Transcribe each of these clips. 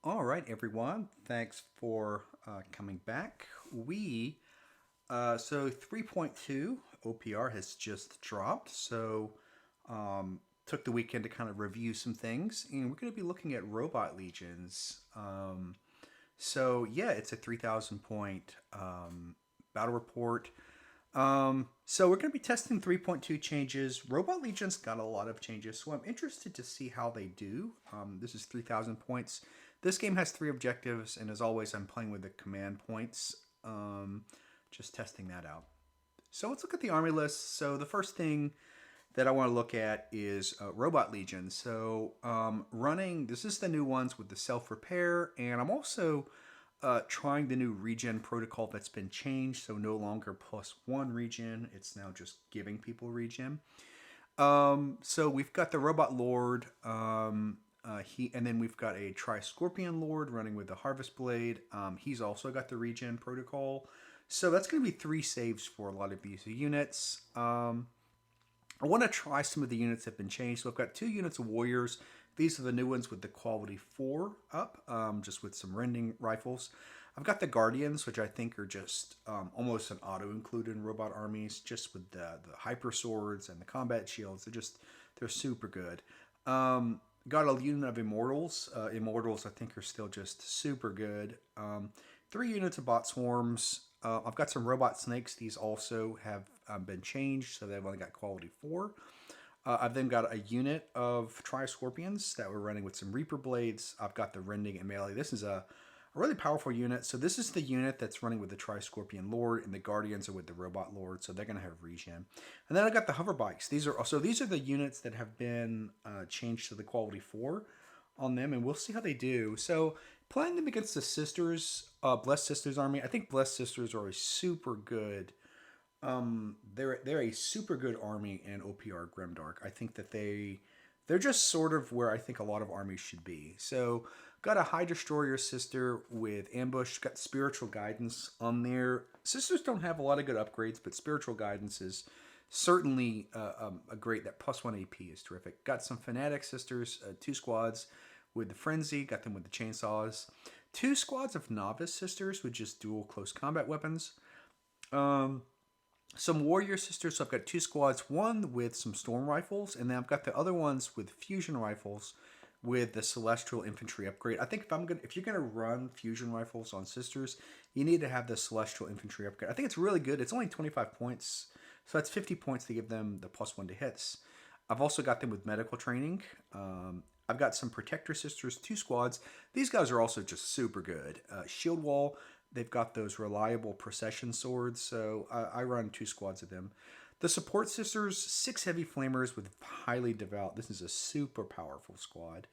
All right, everyone. Thanks for coming back. So 3.2 OPR has just dropped. So took the weekend to kind of review some things, and we're going to be looking at robot legions. Yeah, it's a 3,000 point battle report. So we're going to be testing 3.2 changes. Robot Legion's got a lot of changes, so I'm interested to see how they do. This is 3,000 points. This game has 3 objectives, and as always, I'm playing with the command points. Just testing that out. So let's look at the army list. So the first thing that I want to look at is Robot Legion. So running, this is the new ones with the self-repair, and I'm also trying the new regen protocol that's been changed. So no longer +1 regen, it's now just giving people regen. So we've got the Robot Lord, and then we've got a Tri-Scorpion Lord running with the Harvest Blade. He's also got the regen protocol. So that's going to be 3 saves for a lot of these units. I want to try some of the units that have been changed. So I've got 2 units of warriors. These are the new ones with the quality 4 up, just with some rending rifles. I've got the Guardians, which I think are just almost an auto-include in robot armies, just with the hyper swords and the combat shields. They're super good. Got a unit of Immortals. Immortals, I think, are still just super good. 3 units of Bot Swarms. I've got some Robot Snakes. These also have been changed, so they've only got quality 4. I've then got a unit of Tri-Scorpions that we're running with some Reaper Blades. I've got the Rending and Melee. This is a really powerful unit. So this is the unit that's running with the Tri-Scorpion Lord, and the Guardians are with the Robot Lord, so they're going to have regen. And then I got the Hover Bikes. These are the units that have been changed to the quality 4 on them, and we'll see how they do. So playing them against the Sisters, Blessed Sisters army, I think Blessed Sisters are a super good. They're a super good army in OPR Grimdark. I think that they're just sort of where I think a lot of armies should be. So got a High Destroyer Sister with Ambush. Got Spiritual Guidance on there. Sisters don't have a lot of good upgrades, but Spiritual Guidance is certainly a great. That +1 AP is terrific. Got some Fanatic Sisters, 2 squads with the Frenzy. Got them with the chainsaws. 2 squads of Novice Sisters with just dual close combat weapons. Some Warrior Sisters. So I've got 2 squads, one with some Storm Rifles, and then I've got the other ones with Fusion Rifles with the Celestial Infantry upgrade. I think if you're gonna run Fusion Rifles on Sisters, you need to have the Celestial Infantry upgrade. I think it's really good. It's only 25 points, so that's 50 points to give them the +1 to hits. I've also got them with medical training. I've got some Protector Sisters, 2 squads. These guys are also just super good. Shield Wall, they've got those reliable procession swords, so I run 2 squads of them. The Support Sisters, 6 Heavy Flamers with highly devout. This is a super powerful squad.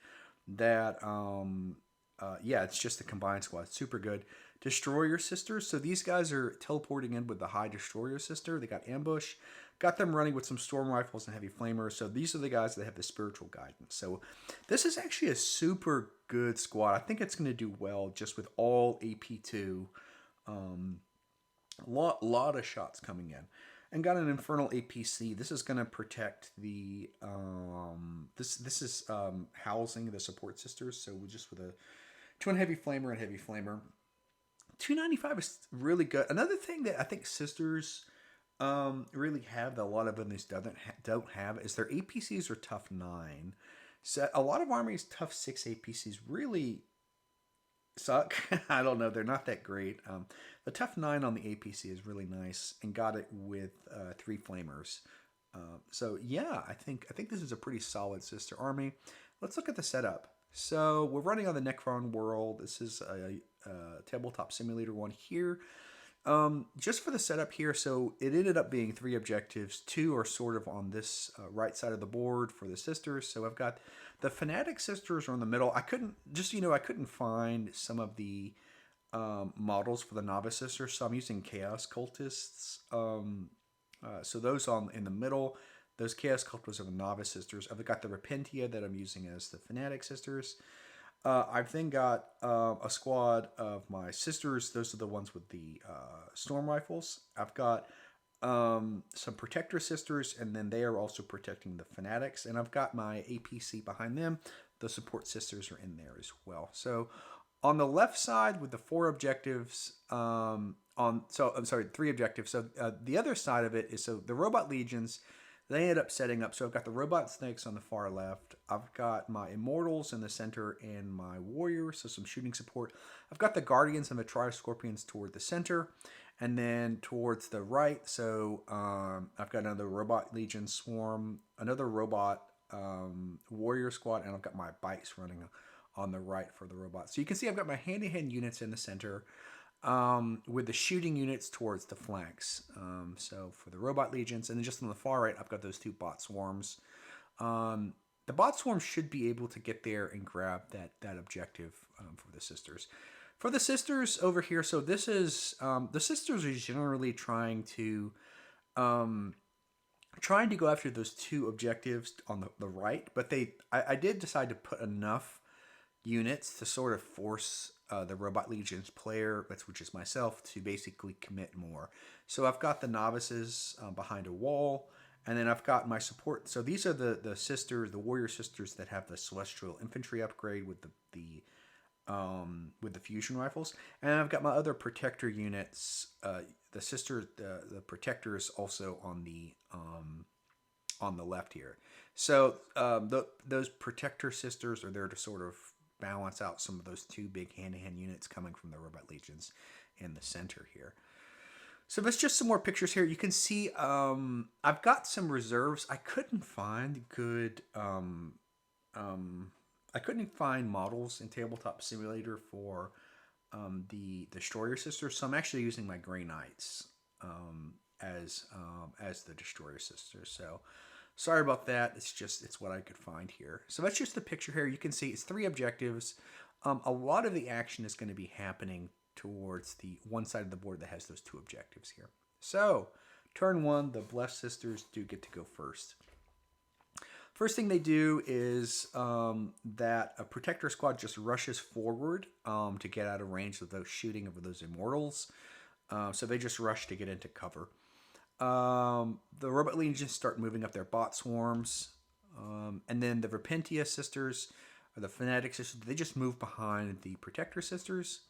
Yeah, it's just a combined squad. Super good. Destroyer Sisters. So these guys are teleporting in with the High Destroyer Sister. They got Ambush. Got them running with some Storm Rifles and Heavy Flamers. So these are the guys that have the Spiritual Guidance. So this is actually a super good squad. I think it's going to do well just with all AP2. Lot of shots coming in. And got an Infernal APC. This is going to protect the this is housing the Support Sisters. So just with a Twin Heavy Flamer and Heavy Flamer. 295 is really good. Another thing that I think Sisters really have that a lot of others don't have is their APCs are tough 9. So a lot of armies tough 6 APCs really suck. I don't know. They're not that great. The tough 9 on the APC is really nice, and got it with 3 flamers. So yeah, I think this is a pretty solid sister army. Let's look at the setup. So we're running on the Necron world. This is a tabletop simulator one here. Just for the setup here, so it ended up being 3 objectives. 2 are sort of on this right side of the board for the sisters. So I've got the Fanatic Sisters are in the middle. I couldn't find some of the models for the Novice Sisters, so I'm using Chaos Cultists. So those in the middle, those Chaos Cultists are the Novice Sisters. I've got the Repentia that I'm using as the Fanatic Sisters. I've then got a squad of my sisters. Those are the ones with the Storm Rifles. I've got some Protector Sisters, and then they are also protecting the Fanatics. And I've got my APC behind them. The Support Sisters are in there as well. So On the left side with the 4 objectives, I'm sorry, 3 objectives. So the other side of it is, so the robot legions, they end up setting up. So I've got the robot snakes on the far left. I've got my immortals in the center and my warriors, so some shooting support. I've got the guardians and the tri-scorpions toward the center, and then towards the right. So I've got another robot legion swarm, another robot warrior squad, and I've got my bikes running on the right for the robots. So you can see I've got my hand-to-hand units in the center, with the shooting units towards the flanks. So for the robot legions, and then just on the far right, I've got those 2 bot swarms. The bot swarms should be able to get there and grab that objective for the sisters. For the sisters over here, so this is the sisters are generally trying to go after those 2 objectives on the right, but I did decide to put enough units to sort of force the Robot Legion's player, which is myself, to basically commit more. So I've got the novices behind a wall, and then I've got my support. So these are the sisters, the warrior sisters that have the celestial infantry upgrade with the fusion rifles, and I've got my other protector units. The sisters, the protectors, also on the left here. So those protector sisters are there to sort of balance out some of those 2 big hand-to-hand units coming from the robot legions in the center here. So there's just some more pictures here. You can see I've got some reserves. I couldn't find good I couldn't find models in Tabletop Simulator for the Destroyer Sisters, so I'm actually using my Grey Knights as the Destroyer Sisters. So sorry about that. It's what I could find here. So that's just the picture here. You can see it's 3 objectives. A lot of the action is going to be happening towards the one side of the board that has those 2 objectives here. So turn 1, the Blessed Sisters do get to go first. First thing they do is that a protector squad just rushes forward to get out of range of those shooting of those immortals. So they just rush to get into cover. The Robot Legions start moving up their bot swarms. And then the Repentia sisters, or the Fanatic sisters, they just move behind the Protector sisters.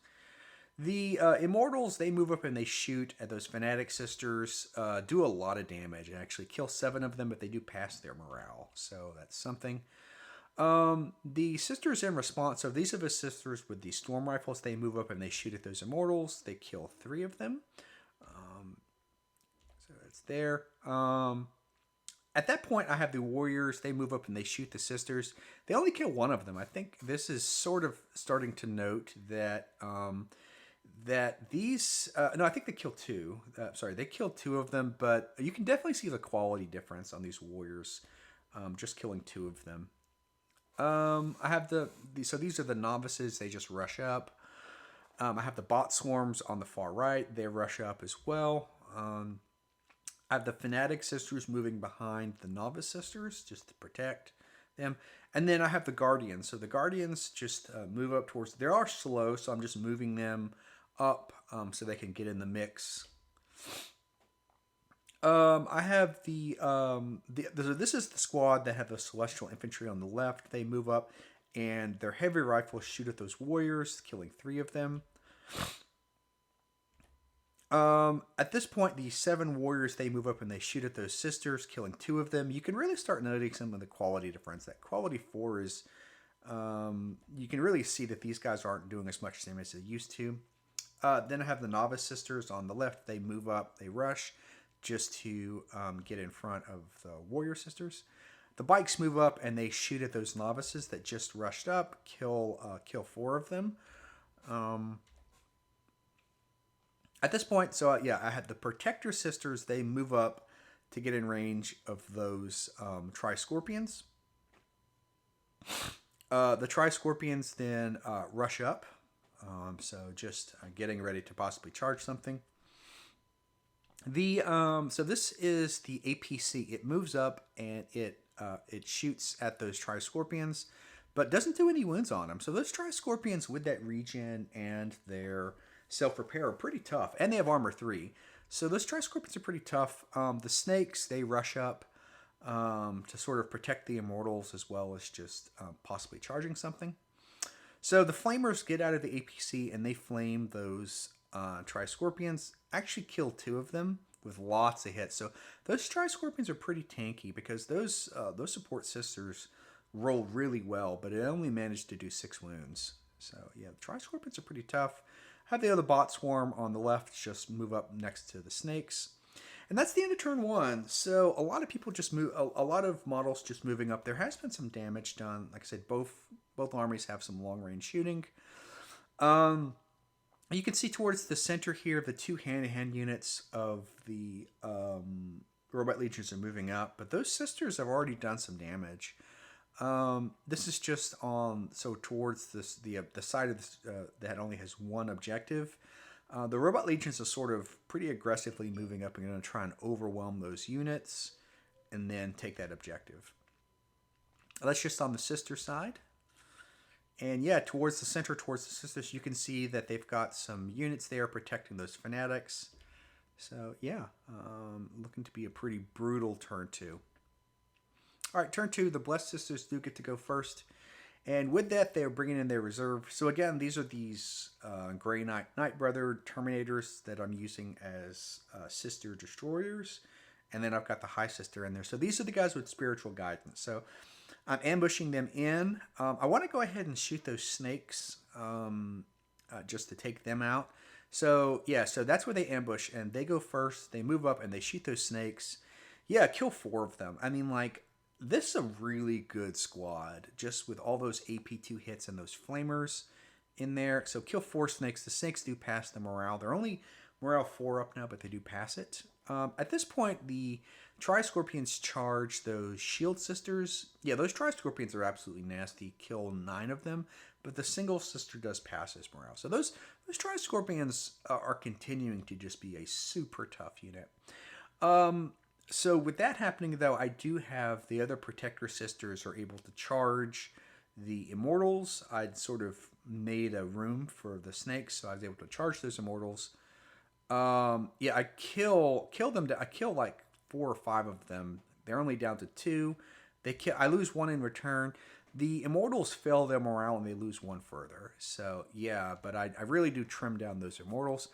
The Immortals, they move up and they shoot at those Fanatic sisters, do a lot of damage, and actually kill 7 of them, but they do pass their morale, so that's something. The sisters in response, so these are the sisters with the storm rifles, they move up and they shoot at those Immortals, they kill 3 of them. So that's there. At that point, I have the warriors. They move up and they shoot the sisters. They only kill 1 of them. I think this is sort of starting to note that these... no, I think they kill 2. Sorry, they killed 2 of them, but you can definitely see the quality difference on these warriors, just killing 2 of them. I have so these are the novices. They just rush up. I have the bot swarms on the far right. They rush up as well. I have the Fanatic sisters moving behind the novice sisters just to protect them. And then I have the Guardians. So the Guardians just move up towards... They are slow, so I'm just moving them up so they can get in the mix. I have this is the squad that have the Celestial Infantry on the left. They move up, and their heavy rifles shoot at those warriors, killing 3 of them. At this point, the 7 warriors, they move up and they shoot at those sisters, killing 2 of them. You can really start noticing some of the quality difference. That quality 4 is, you can really see that these guys aren't doing as much damage as they used to. Then I have the novice sisters on the left. They move up, they rush just to get in front of the warrior sisters. The bikes move up and they shoot at those novices that just rushed up, kill 4 of them. At this point, so yeah, I had the Protector sisters. They move up to get in range of those Tri-Scorpions. The Tri-Scorpions then rush up. So just getting ready to possibly charge something. So this is the APC. It moves up and it shoots at those Tri-Scorpions, but doesn't do any wounds on them. So those Tri-Scorpions with that regen and their self-repair are pretty tough, and they have armor 3. So those Tri-Scorpions are pretty tough. The snakes, they rush up to sort of protect the immortals as well as just possibly charging something. So the flamers get out of the APC and they flame those Tri-Scorpions. Actually kill 2 of them with lots of hits. So those Tri-Scorpions are pretty tanky because those support sisters rolled really well, but it only managed to do 6 wounds. So yeah, the Tri-Scorpions are pretty tough. Have the other bot swarm on the left just move up next to the snakes. And that's the end of turn 1. So a lot of people just move, a lot of models just moving up. There has been some damage done. Like I said, both armies have some long range shooting. You can see towards the center here, the 2 hand-to-hand units of the Robot Legions are moving up, but those sisters have already done some damage. This is just on towards this the side of this, that only has 1 objective. The Robot Legions are sort of pretty aggressively moving up and going to try and overwhelm those units and then take that objective. That's just on the sister side. And yeah, towards the center, towards the sisters, you can see that they've got some units there protecting those fanatics. So yeah, looking to be a pretty brutal turn 2. All right, turn 2, the Blessed Sisters do get to go first. And with that, they're bringing in their reserve. So again, these are these Grey Knight Brother Terminators that I'm using as Sister Destroyers. And then I've got the High Sister in there. So these are the guys with Spiritual Guidance. So I'm ambushing them in. I want to go ahead and shoot those snakes just to take them out. So yeah, so that's where they ambush. And they go first. They move up and they shoot those snakes. Yeah, kill 4 of them. I mean, like, this is a really good squad, just with all those AP2 hits and those flamers in there. So kill 4 snakes. The snakes do pass the morale. They're only morale 4 up now, but they do pass it. At this point, the Tri-Scorpions charge those Shield Sisters. Yeah, those Tri-Scorpions are absolutely nasty. Kill 9 of them, but the single sister does pass his morale. So those Tri-Scorpions are continuing to just be a super tough unit. So with that happening, though, I do have the other Protector Sisters are able to charge the Immortals. I'd sort of made a room for the snakes, so I was able to charge those Immortals. Yeah, I kill them. I kill like 4 or 5 of them. They're only down to 2. I lose 1 in return. The Immortals fail their morale and they lose 1 further. So yeah, but I really do trim down those Immortals.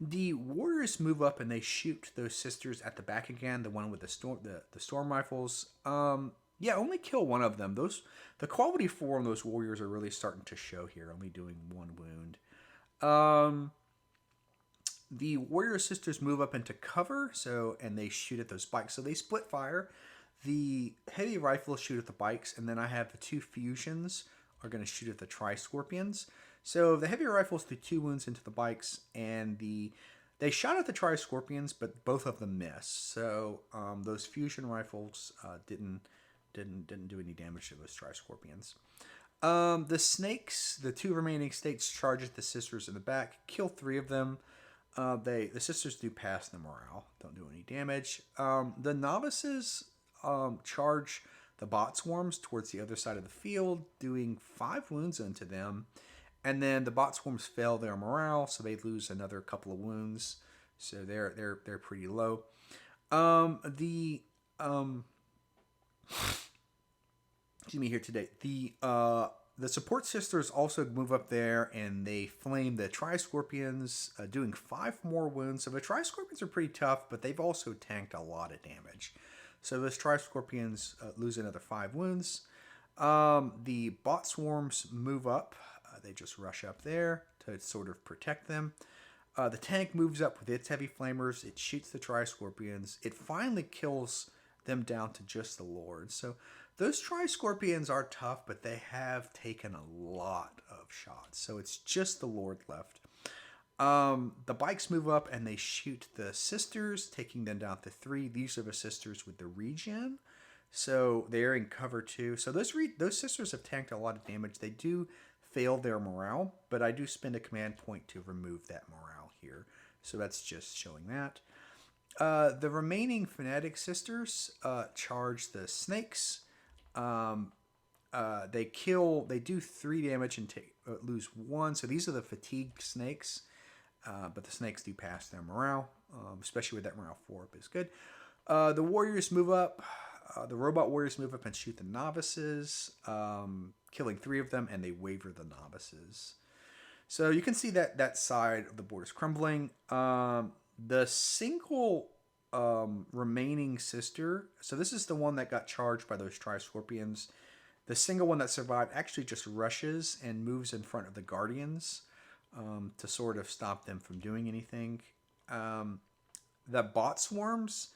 The Warriors move up and they shoot those sisters at the back again. The one with the storm rifles. Yeah, only kill 1 of them. The quality 4 on those Warriors are really starting to show here. Only doing 1 wound. The Warrior Sisters move up into cover, and they shoot at those bikes. So they split fire. The heavy rifles shoot at the bikes, and then I have the 2 fusions are going to shoot at the Tri-Scorpions. So the heavy rifles do 2 wounds into the bikes, and they shot at the Tri-Scorpions, but both of them missed. So those fusion rifles didn't do any damage to those Tri-Scorpions. The snakes, the 2 remaining snakes, charge at the sisters in the back, kill 3 of them. The sisters do pass the morale, don't do any damage. The novices charge the bot swarms towards the other side of the field, doing 5 wounds into them. And then the bot swarms fail their morale, so they lose another couple of wounds. So they're pretty low. Excuse me here today. The support sisters also move up there and they flame the Tri-Scorpions, doing 5 more wounds. So the Tri-Scorpions are pretty tough, but they've also tanked a lot of damage. So those Tri-Scorpions lose another 5 wounds. The bot swarms move up. They just rush up there to sort of protect them. The tank moves up with its heavy flamers. It shoots the Tri-Scorpions. It finally kills them down to just the Lord. So those Tri-Scorpions are tough, but they have taken a lot of shots. So it's just the Lord left. The bikes move up and they shoot the sisters, taking them down to 3. These are the sisters with the regen. So they're in cover too. So those sisters have tanked a lot of damage. They do fail their morale, but I do spend a command point to remove that morale here. So that's just showing that. The remaining Fanatic Sisters charge the snakes. They do 3 damage and lose 1. So these are the fatigued snakes, but the snakes do pass their morale, especially with that morale 4 up is good. The Warriors move up. The robot warriors move up and shoot the novices, killing 3 of them, and they waver the novices. So you can see that that side of the board is crumbling. The single remaining sister, so this is the one that got charged by those Tri-Scorpions. The single one that survived actually just rushes and moves in front of the Guardians to sort of stop them from doing anything. The bot swarms,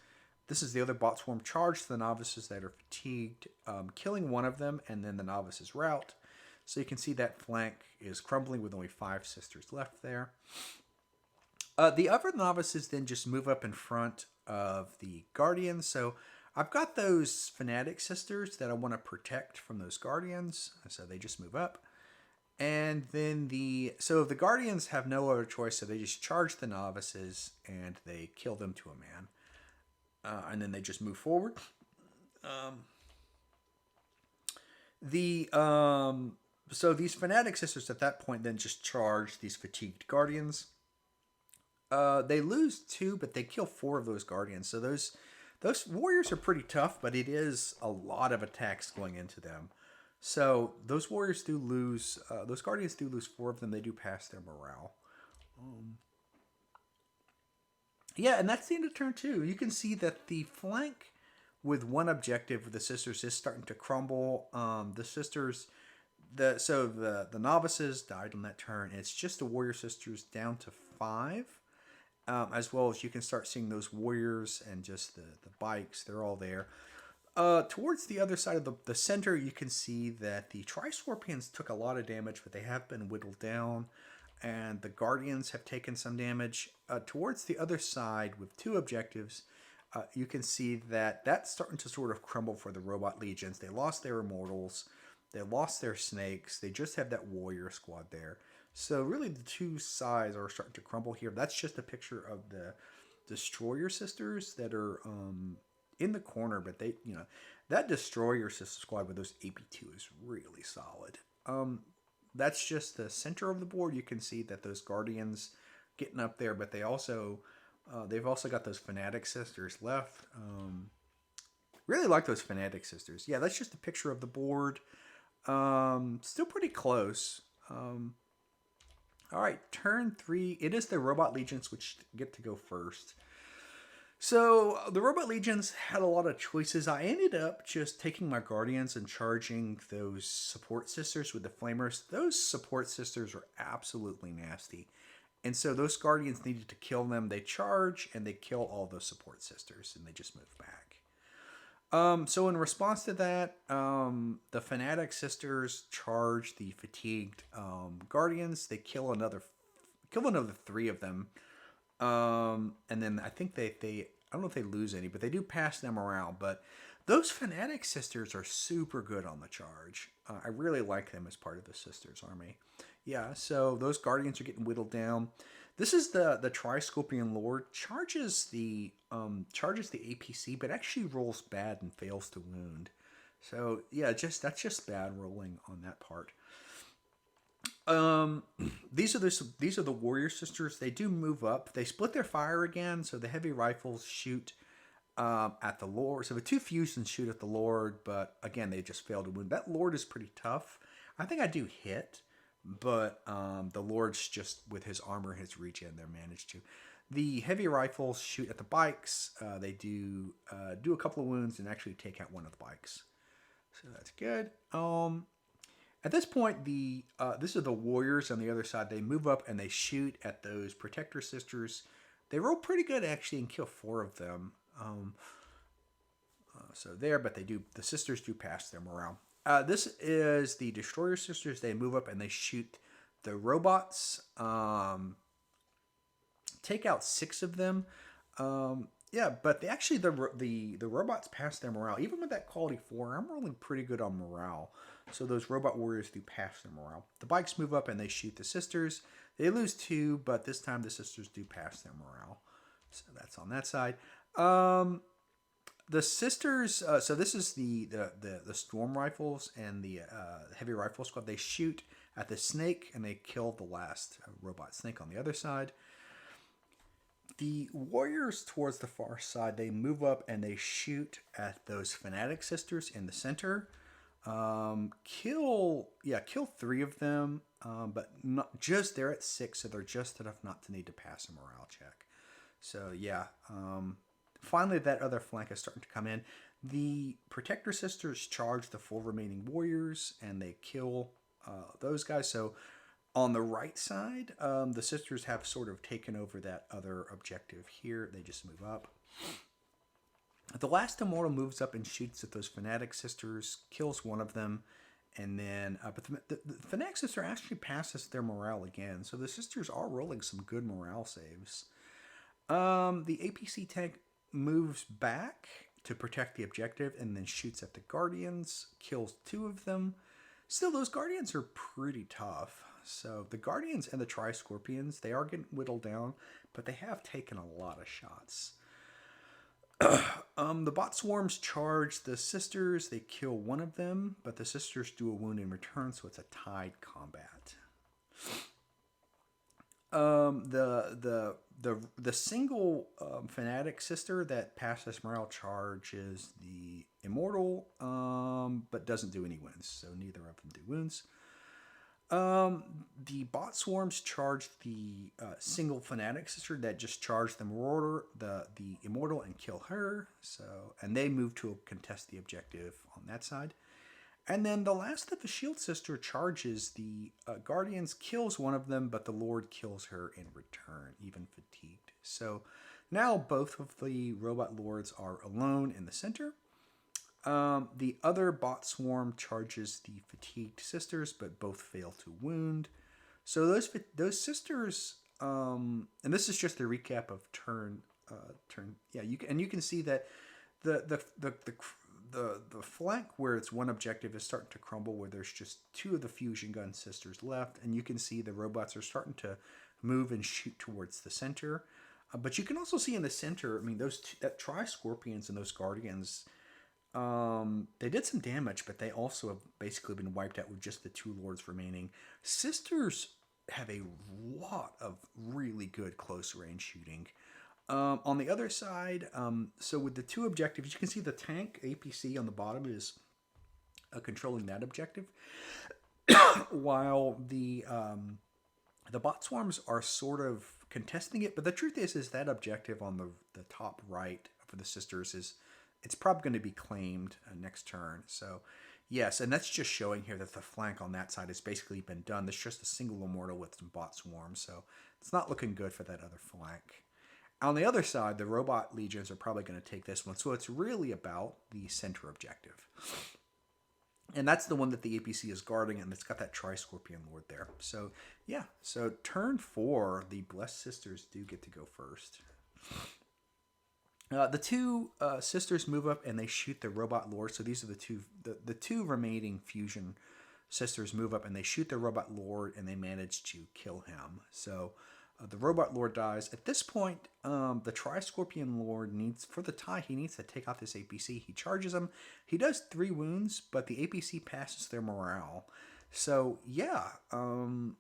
this is the other bot swarm, charge the novices that are fatigued, killing one of them, and then the novices rout. So you can see that flank is crumbling with only 5 sisters left there. The other novices then just move up in front of the Guardians. So I've got those Fanatic sisters that I want to protect from those Guardians. So they just move up. And then the Guardians have no other choice, so they just charge the novices and they kill them to a man. And then they just move forward. So these Fanatic sisters at that point then just charge these fatigued Guardians. They lose 2, but they kill 4 of those Guardians. So those warriors are pretty tough, but it is a lot of attacks going into them. So those warriors do lose, those Guardians do lose 4 of them. They do pass their morale. Yeah, and that's the end of turn 2. You can see that the flank with one objective with the sisters is starting to crumble. The sisters, the novices died on that turn. It's just the warrior sisters down to 5. As well as you can start seeing those warriors and just the bikes. They're all there. Towards the other side of the center, you can see that the Tri-Scorpions took a lot of damage, but they have been whittled down. And the Guardians have taken some damage. Towards the other side, with 2 objectives, you can see that that's starting to sort of crumble for the Robot Legions. They lost their Immortals. They lost their Snakes. They just have that Warrior Squad there. So really the 2 sides are starting to crumble here. That's just a picture of the Destroyer Sisters that are in the corner. But they, that Destroyer Sister Squad with those AP2 is really solid. That's just the center of the board. You can see that those Guardians getting up there, but they've also got those Fanatic Sisters left. Really like those Fanatic Sisters. Yeah, that's just a picture of the board. Still pretty close. All right, turn 3. It is the Robot Legions which get to go first. So the Robot Legions had a lot of choices. I ended up just taking my Guardians and charging those support sisters with the Flamers. Those support sisters are absolutely nasty. And so those Guardians needed to kill them. They charge and they kill all those support sisters and they just move back. So in response to that, the Fanatic sisters charge the fatigued Guardians. They kill another 3 of them. And then I think I don't know if they lose any, but they do pass them around. But those Fanatic sisters are super good on the charge. I really like them as part of the Sisters army. Yeah, so those Guardians are getting whittled down. This is the Tri-Scorpion Lord. Charges the APC, but actually rolls bad and fails to wound. So yeah, that's just bad rolling on that part. These are the Warrior Sisters. They do move up. They split their fire again, so the heavy rifles shoot at the Lord. So the 2 fusions shoot at the Lord, but again, they just fail to wound. That Lord is pretty tough. I think I do hit, but the Lord's just, with his armor, his regen, they're managed to. The heavy rifles shoot at the bikes. They do a couple of wounds and actually take out one of the bikes. So that's good. At this point, this are the warriors on the other side. They move up and they shoot at those protector sisters. They roll pretty good actually and kill 4 of them. So there, but the sisters do pass their morale. This is the Destroyer sisters. They move up and they shoot the robots. Take out 6 of them. Yeah, but the robots pass their morale. Even with that quality 4, I'm rolling pretty good on morale. So those robot warriors do pass their morale. The bikes move up and they shoot the sisters. They lose 2, but this time the sisters do pass their morale. So that's on that side. The sisters. So this is the storm rifles and the heavy rifle squad. They shoot at the snake and they kill the last robot snake on the other side. The warriors towards the far side, they move up and they shoot at those fanatic sisters in the center. Kill three of them, but not just they're at six, so they're just enough not to need to pass a morale check. So yeah, finally that other flank is starting to come in. The protector sisters charge the four remaining warriors and they kill those guys. So on the right side, the sisters have sort of taken over that other objective here. They just move up. The last immortal moves up and shoots at those fanatic sisters, kills one of them, and then but the fanatic sister actually passes their morale again. So the sisters are rolling some good morale saves. The APC tank moves back to protect the objective and then shoots at the guardians, kills two of them. Still, those guardians are pretty tough. So the guardians and the tri-scorpions, they are getting whittled down, but they have taken a lot of shots. The bot swarms charge the sisters. They kill one of them, but the sisters do a wound in return, so it's a tied combat. The single fanatic sister that passes morale charge is the immortal, but doesn't do any wounds, so neither of them do wounds. The bot swarms charge the single fanatic sister that just charged the immortal and kill her. So, and they move to contest the objective on that side. And then the last of the shield sister charges the guardians, kills one of them, but the lord kills her in return, even fatigued. So now both of the robot lords are alone in the center. The other bot swarm charges the fatigued sisters, but both fail to wound. So those sisters, and this is just a recap of turn. Yeah, you can see that the flank where it's one objective is starting to crumble, where there's just two of the fusion gun sisters left, and you can see the robots are starting to move and shoot towards the center. But you can also see in the center, I mean, that tri-scorpions and those guardians. They did some damage, but they also have basically been wiped out with just the two lords remaining. Sisters have a lot of really good close range shooting. On the other side, so with the two objectives, you can see the tank APC on the bottom is controlling that objective, while the bot swarms are sort of contesting it. But the truth is that objective on the top right for the sisters it's probably going to be claimed next turn. So, yes, and that's just showing here that the flank on that side has basically been done. There's just a single immortal with some bot swarms, so it's not looking good for that other flank. On the other side, the robot legions are probably going to take this one, so it's really about the center objective. And that's the one that the APC is guarding, and it's got that tri-scorpion lord there. So, yeah, so turn 4, the Blessed Sisters do get to go first. The two sisters move up and they shoot the robot lord. So these are the two remaining fusion sisters move up and they shoot the robot lord and they manage to kill him. So the robot lord dies. At this point, the tri-scorpion lord for the tie, he needs to take out this APC. He charges him. He does 3 wounds, but the APC passes their morale. So yeah, the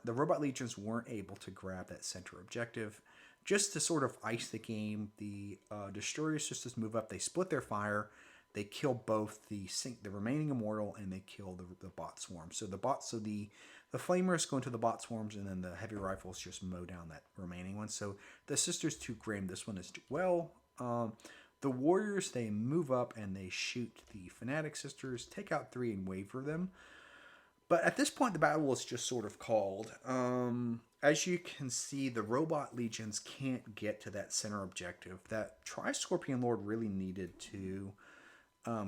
robot legions weren't able to grab that center objective. Just to sort of ice the game, the destroyer sisters move up. They split their fire. They kill both the remaining immortal and they kill the bot swarm. So the flamers go into the bot swarms and then the heavy rifles just mow down that remaining one. So the sisters too grim this one as well. The warriors, they move up and they shoot the fanatic sisters, take out 3 and waver them. But at this point, the battle is just sort of called. As you can see, the robot legions can't get to that center objective. That tri-scorpion lord really needed to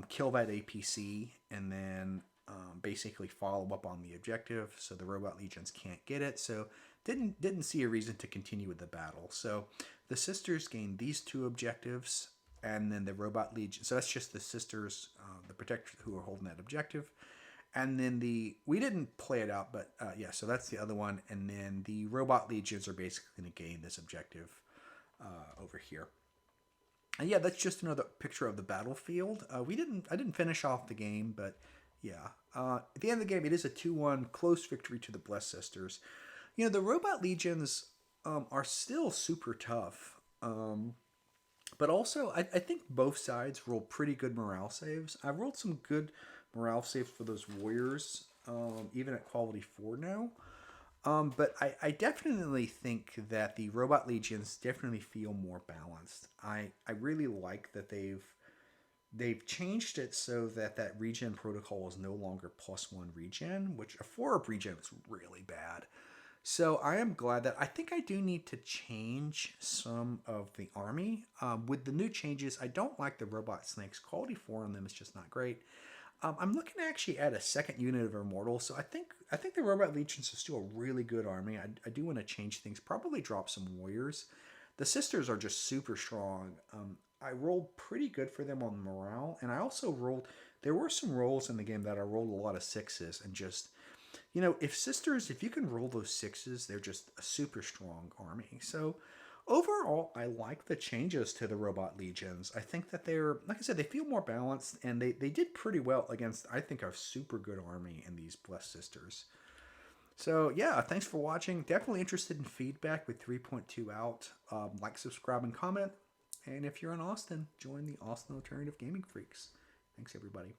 kill that APC and then basically follow up on the objective. So the robot legions can't get it. So didn't see a reason to continue with the battle. So the sisters gained these 2 objectives, and then the robot legion. So that's just the sisters, the protectors who are holding that objective. And then we didn't play it out, but yeah, so that's the other one. And then the robot legions are basically going to gain this objective over here. And yeah, that's just another picture of the battlefield. I didn't finish off the game, but yeah. At the end of the game, it is a 2-1 close victory to the Blessed Sisters. You know, the robot legions, are still super tough. But also, I think both sides roll pretty good morale saves. I've rolled some good morale saves for those warriors, even at quality 4 now. But I definitely think that the robot legions definitely feel more balanced. I really like that they've changed it so that that regen protocol is no longer +1 regen, which a 4-up regen is really bad. So I am glad that I think I do need to change some of the army. With the new changes, I don't like the robot snakes. Quality 4 on them is just not great. I'm looking to actually add a second unit of Immortals, so I think the Robot Legions are still a really good army. I do want to change things, probably drop some Warriors. The Sisters are just super strong. I rolled pretty good for them on morale, and I also rolled. There were some rolls in the game that I rolled a lot of 6s, and just if Sisters, if you can roll those 6s, they're just a super strong army. So overall, I like the changes to the Robot Legions. I think that they're, like I said, they feel more balanced, and they did pretty well against, I think, a super good army in these Blessed Sisters. So, yeah, thanks for watching. Definitely interested in feedback with 3.2 out. Like, subscribe, and comment. And if you're in Austin, join the Austin Alternative Gaming Freaks. Thanks, everybody.